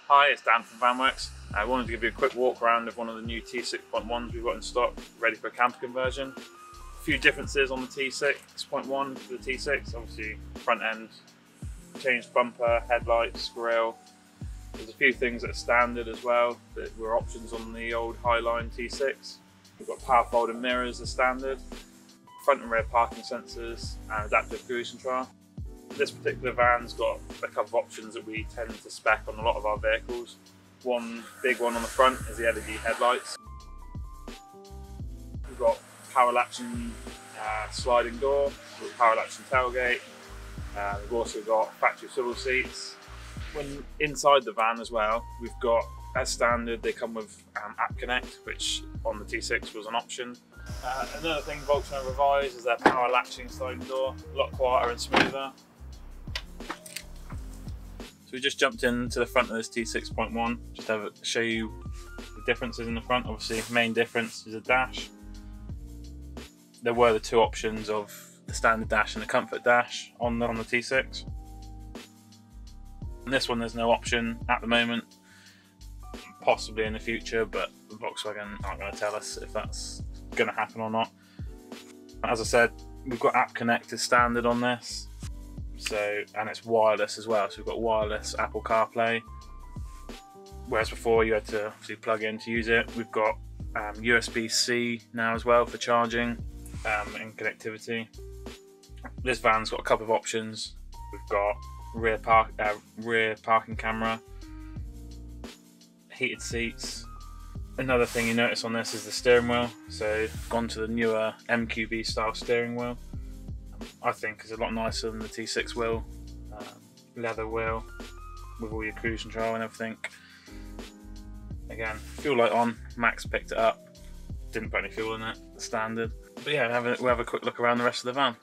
Hi, it's Dan from Vanworx. I wanted to give you a quick walk around of one of the new T6.1s we've got in stock, ready for a camper conversion. A few differences on the T6.1 to the T6, obviously front end, changed bumper, headlights, grille. There's a few things that are standard as well that were options on the old Highline T6. We've got power folding mirrors as standard, front and rear parking sensors and adaptive cruise control. This particular van's got a couple of options that we tend to spec on a lot of our vehicles. One big one on the front is the LED headlights. We've got power latching sliding door, we've got power latching tailgate. We've also got factory swivel seats. When inside the van as well, we've got, as standard, they come with App Connect, which on the T6 was an option. Another thing Volkswagen revised is their power latching sliding door, a lot quieter and smoother. So we just jumped into the front of this T6.1, just to show you the differences in the front. Obviously, main difference is a dash. There were the two options of the standard dash and the comfort dash on the T6. On this one, there's no option at the moment, possibly in the future, but Volkswagen aren't going to tell us if that's going to happen or not. As I said, we've got App Connect as standard on this. And it's wireless as well, so we've got wireless Apple CarPlay, whereas before you had to obviously plug in to use it. We've got USB-C now as well for charging and connectivity. This van's got a couple of options. We've got rear parking camera, heated seats. Another thing you notice on this is the steering wheel, so gone to the newer MQB style steering wheel. I think is a lot nicer than the T6 wheel, leather wheel with all your cruise control and everything. Again, fuel light on, Max picked it up, didn't put any fuel in it, standard. But yeah, we'll have a quick look around the rest of the van.